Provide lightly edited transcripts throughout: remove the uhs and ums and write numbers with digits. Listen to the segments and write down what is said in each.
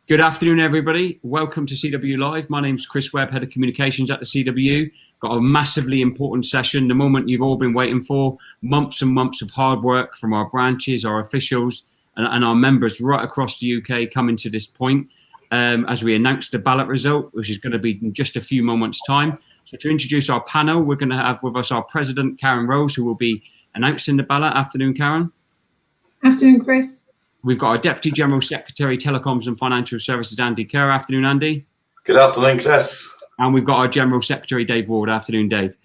Good afternoon, everybody. Welcome to CW Live. My name's Chris Webb, Head of Communications at the CW. Got a massively important session, the moment you've all been waiting for. Months and months of hard work from our branches, our officials, and our members right across the UK coming to this point as we announce the ballot result, which is going to be in just a few moments' time. So to introduce our panel, we're going to have with us our President, Karen Rose, who will be announcing the ballot. Afternoon, Karen. Afternoon, Chris. We've got our Deputy General Secretary, Telecoms and Financial Services, Andy Kerr. Afternoon, Andy. Good afternoon, Chris. And we've got our General Secretary, Dave Ward. Afternoon, Dave.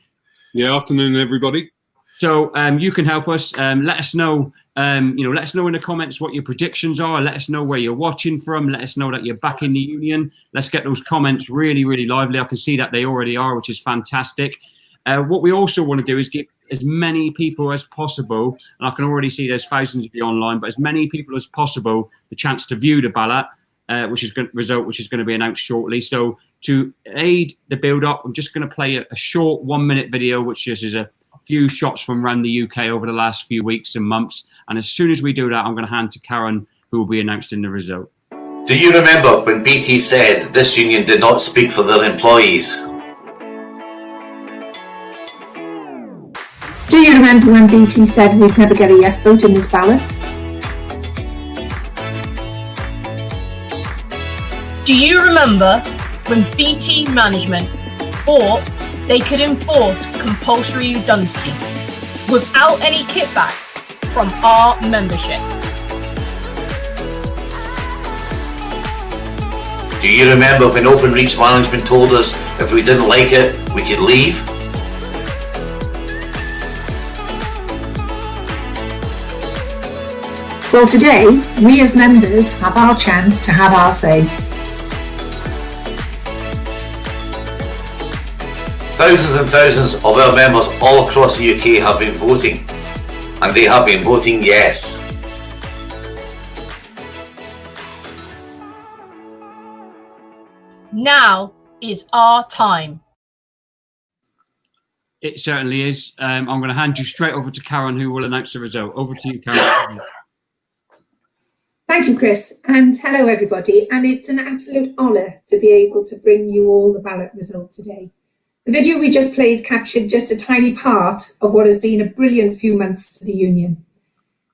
Yeah, afternoon, everybody. So you can help us. Let us know. Let us know in the comments what your predictions are. Let us know where you're watching from. Let us know that you're back in the union. Let's get those comments really, really lively. I can see that they already are, which is fantastic. What we also want to do is get as many people as possible, and I can already see there's thousands of you online, but as many people as possible the chance to view the ballot, which is going to be announced shortly. So to aid the build-up, I'm just going to play a short 1-minute video, which just is a few shots from around the UK over the last few weeks and months. And as soon as we do that, I'm going to hand to Karen, who will be announcing the result. Do you remember when BT said this union did not speak for their employees? Do you remember when BT said we'd never get a yes vote in this ballot? Do you remember when BT management thought they could enforce compulsory redundancies without any kickback from our membership? Do you remember when Openreach management told us if we didn't like it, we could leave? Well, today, we as members have our chance to have our say. Thousands and thousands of our members all across the UK have been voting, and they have been voting yes. Now is our time. It certainly is. I'm going to hand you straight over to Karen, who will announce the result. Over to you, Karen. Thank you, Chris, and hello everybody, and it's an absolute honour to be able to bring you all the ballot result today. The video we just played captured just a tiny part of what has been a brilliant few months for the union.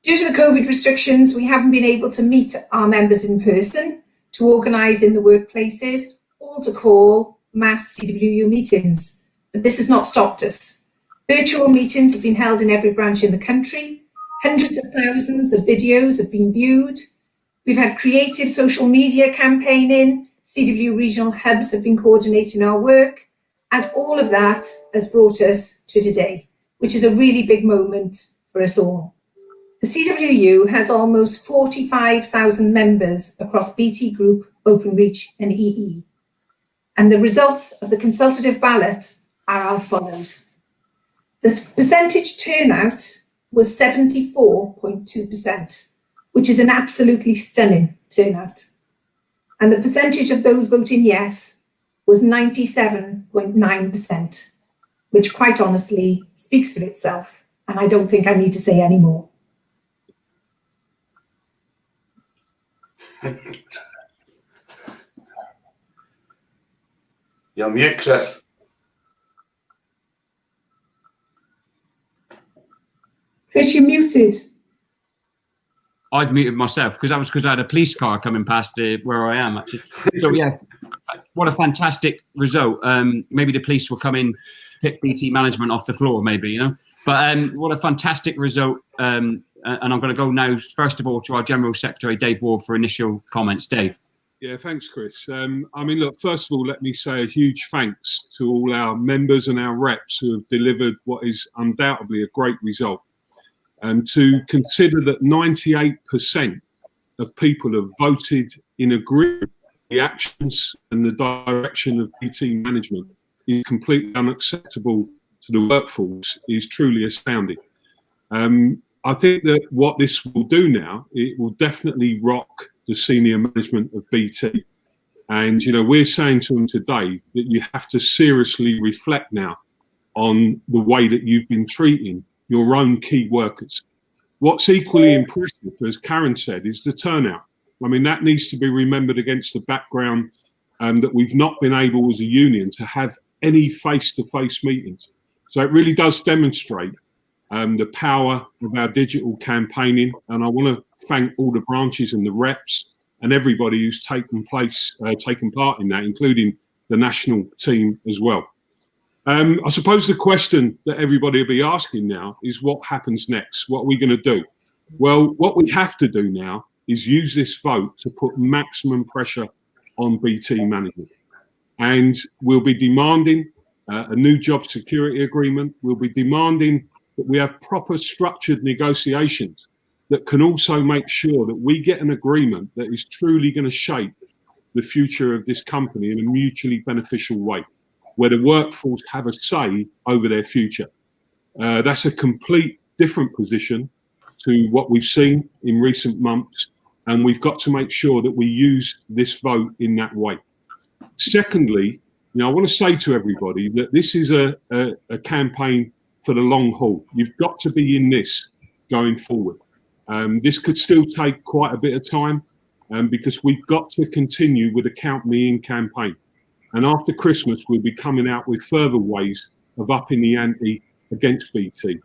Due to the COVID restrictions, we haven't been able to meet our members in person, to organise in the workplaces, or to call mass CWU meetings, but this has not stopped us. Virtual meetings have been held in every branch in the country, hundreds of thousands of videos have been viewed. We've had creative social media campaigning, CW regional hubs have been coordinating our work, and all of that has brought us to today, which is a really big moment for us all. The CWU has almost 45,000 members across BT Group, Openreach and EE. And the results of the consultative ballot are as follows. The percentage turnout was 74.2%. which is an absolutely stunning turnout. And the percentage of those voting yes was 97.9%, which quite honestly speaks for itself. And I don't think I need to say any more. You're mute, Chris. Chris, you're muted. I've muted myself because that was because I had a police car coming past where I am, actually. So, yeah, what a fantastic result. Maybe the police will come in, pick BT management off the floor, maybe, you know. But what a fantastic result. And I'm going to go now, first of all, to our General Secretary, Dave Ward, for initial comments. Dave. Yeah, thanks, Chris. I mean, look, first of all, let me say a huge thanks to all our members and our reps who have delivered what is undoubtedly a great result. And to consider that 98% of people have voted in agreement with the actions and the direction of BT management is completely unacceptable to the workforce is truly astounding. I think that what this will do now, it will definitely rock the senior management of BT. And, you know, we're saying to them today that you have to seriously reflect now on the way that you've been treating your own key workers. What's equally impressive, as Karen said, is the turnout. I mean, that needs to be remembered against the background that we've not been able as a union to have any face-to-face meetings. So it really does demonstrate the power of our digital campaigning. And I want to thank all the branches and the reps and everybody who's taken part in that, including the national team as well. I suppose the question that everybody will be asking now is what happens next? What are we going to do? Well, what we have to do now is use this vote to put maximum pressure on BT management. And we'll be demanding a new job security agreement. We'll be demanding that we have proper structured negotiations that can also make sure that we get an agreement that is truly going to shape the future of this company in a mutually beneficial way, where the workforce have a say over their future. That's a complete different position to what we've seen in recent months, and we've got to make sure that we use this vote in that way. Secondly, I want to say to everybody that this is a campaign for the long haul. You've got to be in this going forward. This could still take quite a bit of time because we've got to continue with the Count Me In campaign. And after Christmas, we'll be coming out with further ways of upping the ante against BT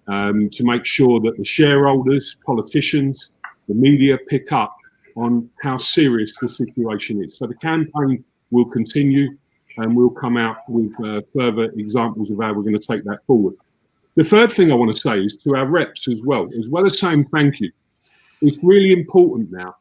to make sure that the shareholders, politicians, the media pick up on how serious the situation is. So the campaign will continue and we'll come out with further examples of how we're going to take that forward. The third thing I want to say is to our reps as well as saying thank you. It's really important now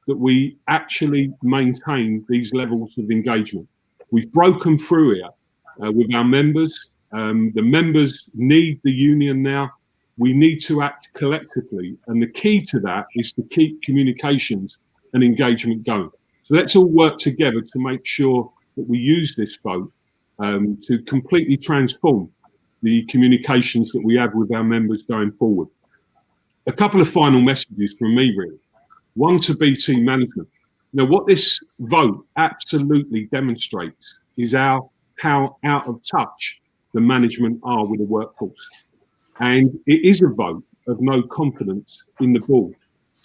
that we actually maintain these levels of engagement. We've broken through here with our members. The members need the union now. We need to act collectively. And the key to that is to keep communications and engagement going. So let's all work together to make sure that we use this vote to completely transform the communications that we have with our members going forward. A couple of final messages from me, really. One to BT management. Now, what this vote absolutely demonstrates is how out of touch the management are with the workforce. And it is a vote of no confidence in the board.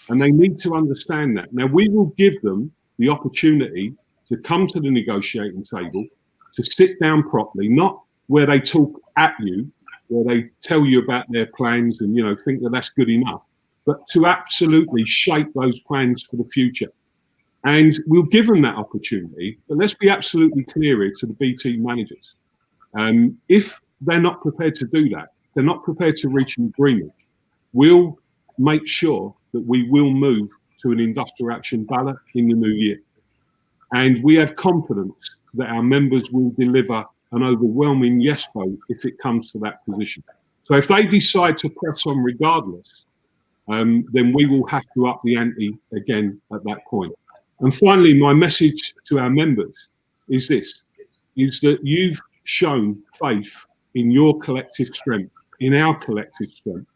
And they need to understand that. Now, we will give them the opportunity to come to the negotiating table, to sit down properly, not where they talk at you, where they tell you about their plans and, think that that's good enough, but to absolutely shape those plans for the future. And we'll give them that opportunity, but let's be absolutely clear here to the BT managers. If they're not prepared to do that, they're not prepared to reach an agreement, we'll make sure that we will move to an industrial action ballot in the new year. And we have confidence that our members will deliver an overwhelming yes vote if it comes to that position. So if they decide to press on regardless, then we will have to up the ante again at that point. And finally, my message to our members is this, is that you've shown faith in your collective strength, in our collective strength,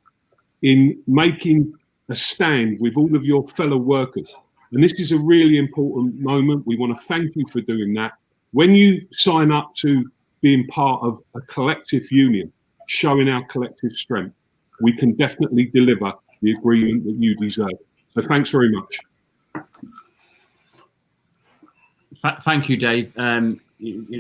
in making a stand with all of your fellow workers. And this is a really important moment. We want to thank you for doing that. When you sign up to being part of a collective union, showing our collective strength, we can definitely deliver the agreement that you deserve. So thanks very much. Thank you, Dave.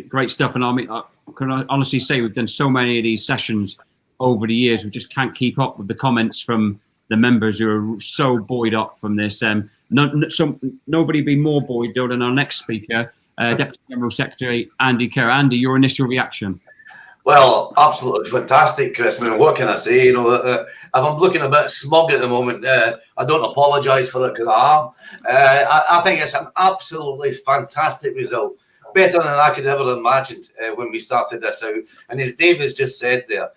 Great stuff. And I can honestly say we've done so many of these sessions over the years. We just can't keep up with the comments from the members who are so buoyed up from this. Nobody be more buoyed though than our next speaker, Deputy General Secretary Andy Kerr. Andy, your initial reaction? Well, absolutely fantastic, Chris. I mean, what can I say? If I'm looking a bit smug at the moment, I don't apologise for it because I think it's an absolutely fantastic result. Better than I could ever imagined when we started this out. And as Dave has just said there,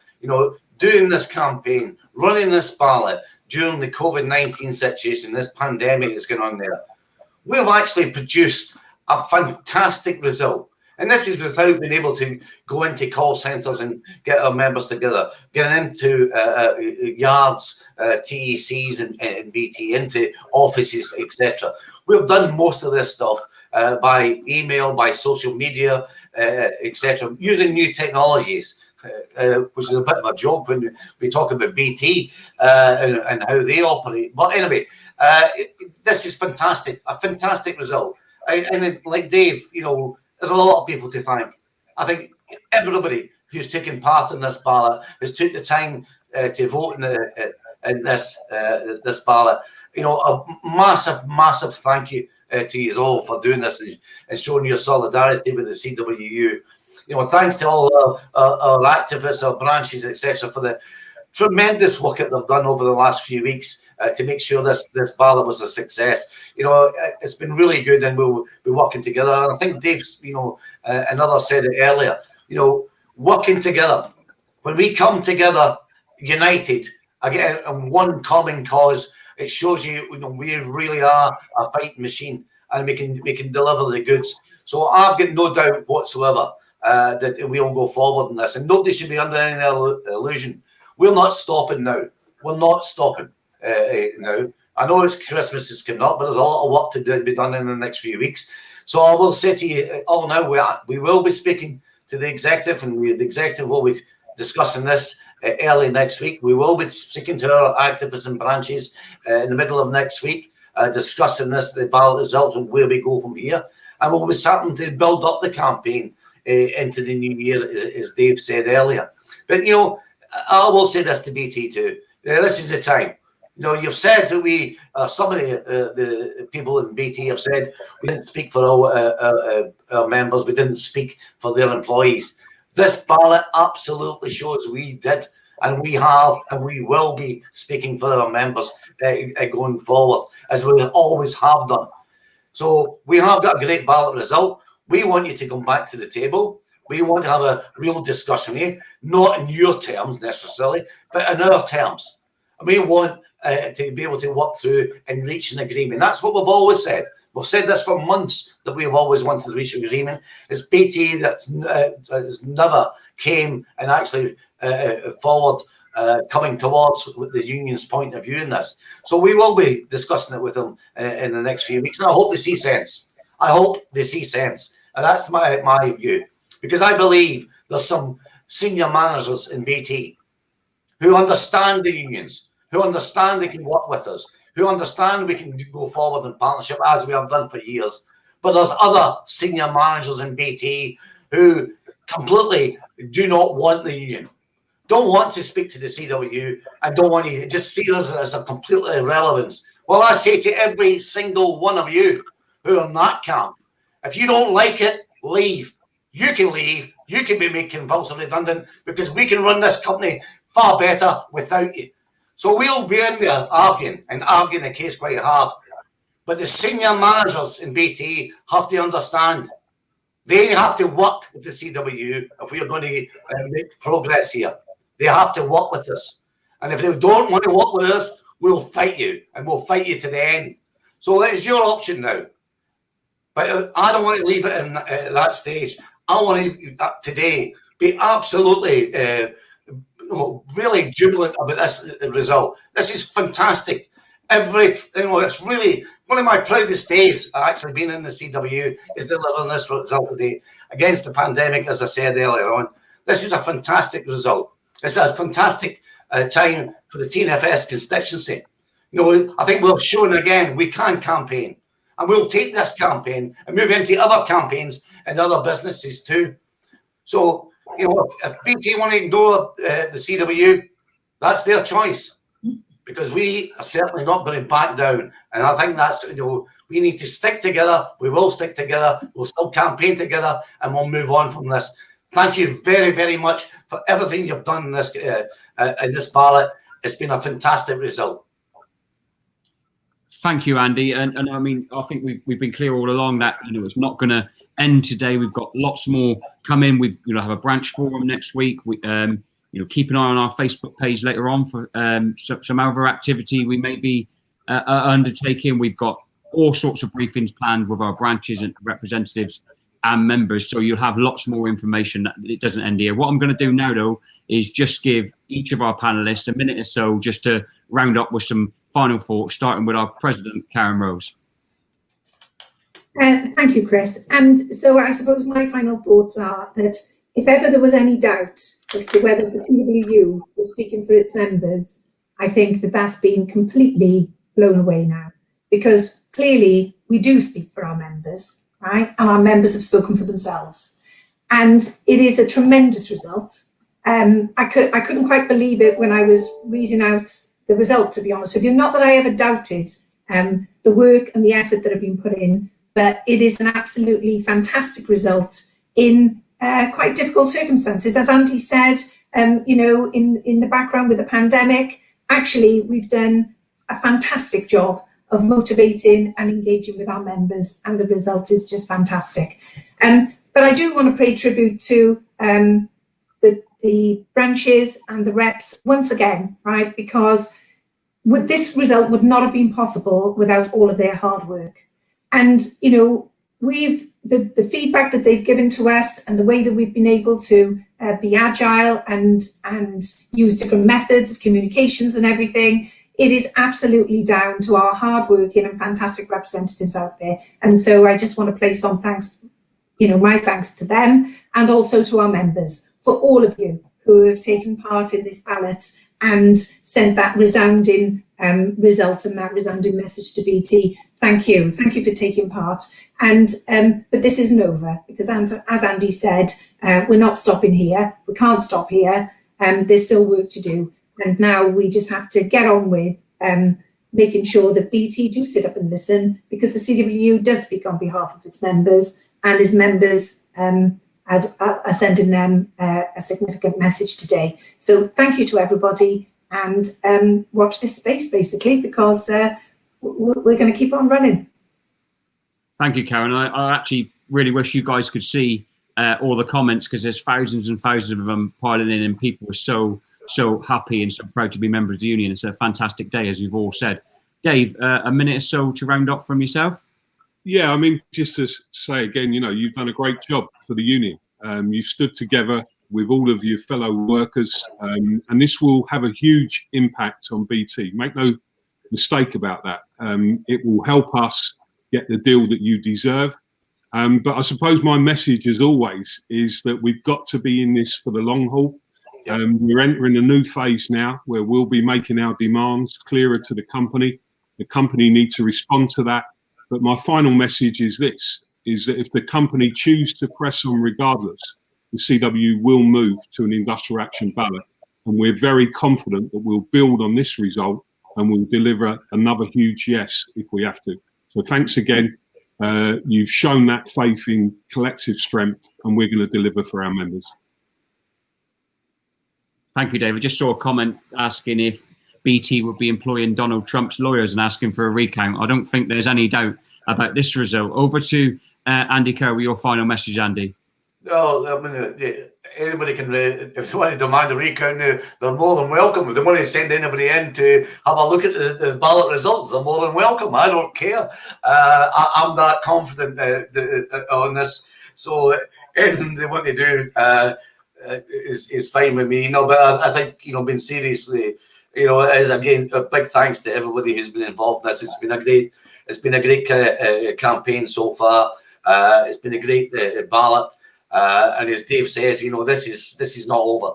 doing this campaign, running this ballot during the COVID-19 situation, this pandemic that's going on there, we've actually produced a fantastic result. And this is without being able to go into call centres and get our members together, getting into yards, TECs and BT, into offices, etc. We've done most of this stuff by email, by social media, etc., using new technologies. which is a bit of a joke when we talk about BT and how they operate. But anyway, this is fantastic, a fantastic result. And like Dave, you know, there's a lot of people to thank. I think everybody who's taken part in this ballot has took the time to vote in this ballot. You know, a massive thank you to you all for doing this and showing your solidarity with the CWU. You know, thanks to all our activists, our branches, etc., for the tremendous work that they've done over the last few weeks to make sure this ballot was a success. You know, it's been really good, and we'll be working together. And I think Dave's, you know, another said it earlier. You know, working together. When we come together, united, again, on one common cause, it shows you, you know, we really are a fighting machine, and we can deliver the goods. So I've got no doubt whatsoever that we'll go forward in this, and nobody should be under any illusion. We're not stopping now. We're not stopping now. I know it's Christmas is coming up, but there's a lot of work to be done in the next few weeks. So I will say to you all now, we will be speaking to the executive, and the executive will be discussing this early next week. We will be speaking to our activists and branches in the middle of next week, discussing the ballot results and where we go from here. And we'll be starting to build up the campaign into the new year, as Dave said earlier. But, you know, I will say this to BT too. This is the time. You know, you've said that we, some of the people in BT have said we didn't speak for our members, we didn't speak for their employees. This ballot absolutely shows we did, and we have, and we will be speaking for our members going forward, as we always have done. So we have got a great ballot result. We want you to come back to the table. We want to have a real discussion here, not in your terms necessarily, but in our terms. And we want to be able to work through and reach an agreement. That's what we've always said. We've said this for months, that we've always wanted to reach an agreement. It's BT that's never came and actually forward coming towards the union's point of view in this. So we will be discussing it with them in the next few weeks. And I hope they see sense. I hope they see sense. And that's my view. Because I believe there's some senior managers in BT who understand the unions, who understand they can work with us, who understand we can go forward in partnership as we have done for years. But there's other senior managers in BT who completely do not want the union, don't want to speak to the CWU, and don't want to just see us as a complete irrelevance. Well, I say to every single one of you who are in that camp, if you don't like it, leave. You can leave. You can be made compulsory redundant, because we can run this company far better without you. So we'll be in there arguing the case quite hard. But the senior managers in BT have to understand. They have to work with the CWU if we are going to make progress here. They have to work with us. And if they don't want to work with us, we'll fight you, and we'll fight you to the end. So that is your option now. But I don't want to leave it at that stage. I want to today be absolutely really jubilant about this result. This is fantastic. It's really one of my proudest days actually being in the CWU is delivering this result today against the pandemic, as I said earlier on. This is a fantastic result. It's a fantastic time for the TNFS constituency. You know, I think we've shown again we can campaign, and we'll take this campaign and move into other campaigns and other businesses too. So, you know, if BT want to ignore the CWU, that's their choice, because we are certainly not going to back down. And I think that's, you know, we need to stick together. We will stick together. We'll still campaign together, and we'll move on from this. Thank you very, very much for everything you've done in this ballot. It's been a fantastic result. Thank you, Andy. And I mean, I think we've been clear all along that, you know, it's not going to end today. We've got lots more coming. We've, you know, have a branch forum next week. We, you know, keep an eye on our Facebook page later on for some other activity we may be undertaking. We've got all sorts of briefings planned with our branches and representatives and members. So you'll have lots more information. It doesn't end here. What I'm going to do now, though, is just give each of our panelists a minute or so just to round up with some final thoughts, starting with our president, Karen Rose. Thank you, Chris. And so I suppose my final thoughts are that if ever there was any doubt as to whether the CWU was speaking for its members, I think that that's been completely blown away now, because clearly we do speak for our members, right? And our members have spoken for themselves. And it is a tremendous result. I couldn't quite believe it when I was reading out the result, to be honest with you. Not that I ever doubted the work and the effort that have been put in, but it is an absolutely fantastic result in quite difficult circumstances. As Andy said, you know, in the background with the pandemic, actually, we've done a fantastic job of motivating and engaging with our members, and the result is just fantastic. But I do want to pay tribute to the branches and the reps once again, right? Because this result would not have been possible without all of their hard work. And, you know, the feedback that they've given to us and the way that we've been able to be agile and use different methods of communications and everything, it is absolutely down to our hardworking and fantastic representatives out there. And so I just want to place on thanks, you know, my thanks to them, and also to our members, for all of you who have taken part in this ballot and sent that resounding result and that resounding message to BT. Thank you for taking part. And but this isn't over, because as Andy said, we're not stopping here. We can't stop here. There's still work to do. And now we just have to get on with making sure that BT do sit up and listen, because the CWU does speak on behalf of its members, and its members are sending them a significant message today. So thank you to everybody, and watch this space, basically, because we're going to keep on running. Thank you, Karen. I actually really wish you guys could see all the comments, because there's thousands and thousands of them piling in, and people are so happy and so proud to be members of the union. It's a fantastic day, as you've all said. Dave, a minute or so to round up from yourself. Yeah, I mean, just to say again, you know, you've done a great job for the union. You've stood together with all of your fellow workers, and this will have a huge impact on BT. Make no mistake about that. It will help us get the deal that you deserve. But I suppose my message, as always, is that we've got to be in this for the long haul. We're entering a new phase now where we'll be making our demands clearer to the company. The company needs to respond to that. But my final message is this, is that if the company choose to press on regardless, the CW will move to an industrial action ballot. And we're very confident that we'll build on this result and we'll deliver another huge yes if we have to. So thanks again. You've shown that faith in collective strength, and we're going to deliver for our members. Thank you, David. Just saw a comment asking if BT would be employing Donald Trump's lawyers and asking for a recount. I don't think there's any doubt about this result. Over to Andy Kerr with your final message, Andy. No, I mean, anybody can, if they want to demand a recount now, they're more than welcome. If they want to send anybody in to have a look at the ballot results, they're more than welcome. I don't care. I'm that confident on this. So anything they want to do is fine with me. No, but I think, you know, being seriously, you know, it is again a big thanks to everybody who's been involved in this. It's been a great campaign so far. It's been a great ballot. And as Dave says, you know, this is not over.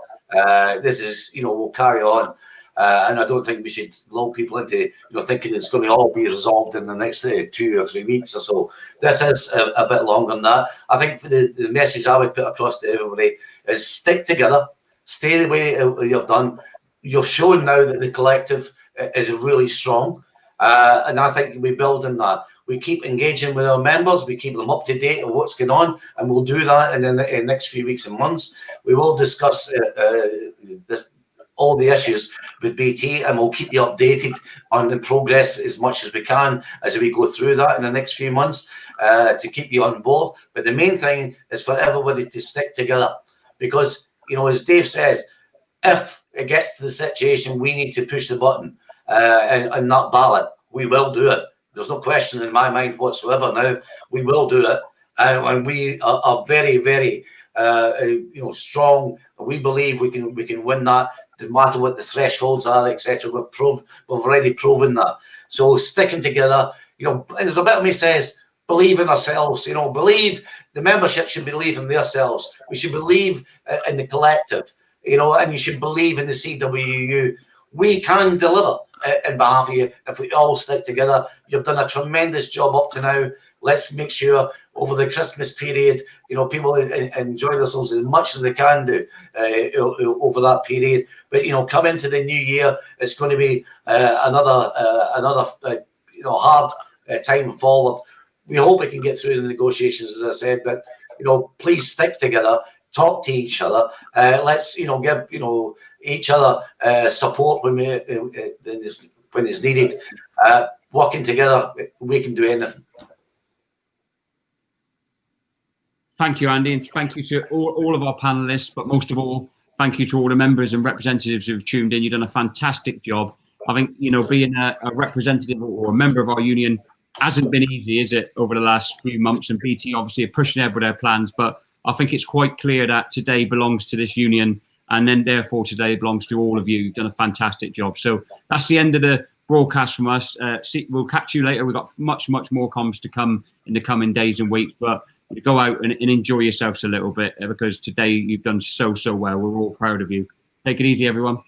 This is, you know, we'll carry on. And I don't think we should lull people into, you know, thinking it's going to all be resolved in the next 2 or 3 weeks or so. This is a bit longer than that. I think for the message I would put across to everybody is stick together, stay the way you've done. You've shown now that the collective is really strong. And I think we build on that. We keep engaging with our members. We keep them up to date on what's going on, and we'll do that in the next few weeks and months. We will discuss all the issues with BT, and we'll keep you updated on the progress as much as we can as we go through that in the next few months to keep you on board. But the main thing is for everybody to stick together, because, you know, as Dave says, if it gets to the situation we need to push the button and that ballot, we will do it. There's no question in my mind whatsoever now. We will do it, and we are very, very, you know, strong. We believe we can win that, no matter what the thresholds are, etc. We've already proven that. So sticking together, you know. And there's a bit of me says, believe in ourselves. You know, believe the membership should believe in themselves. We should believe in the collective. You know, and you should believe in the CWU. We can deliver in behalf of you if we all stick together. You've done a tremendous job up to now. Let's make sure over the Christmas period, you know, people enjoy themselves as much as they can do over that period. But, you know, come into the new year, it's going to be another you know, hard time forward. We hope we can get through the negotiations, as I said, but, you know, please stick together. Talk to each other. Let's, you know, give, you know, each other support when it's needed. Working together, we can do anything. Thank you, Andy, and thank you to all of our panelists, but most of all, thank you to all the members and representatives who've tuned in. You've done a fantastic job. I think, you know, being a representative or a member of our union hasn't been easy, is it, over the last few months? And BT obviously are pushing ahead with their plans, but I think it's quite clear that today belongs to this union, and then therefore today belongs to all of you. You've done a fantastic job. So that's the end of the broadcast from us. We'll catch you later. We've got much more comms to come in the coming days and weeks, but go out and enjoy yourselves a little bit, because today you've done so well. We're all proud of you. Take it easy, everyone.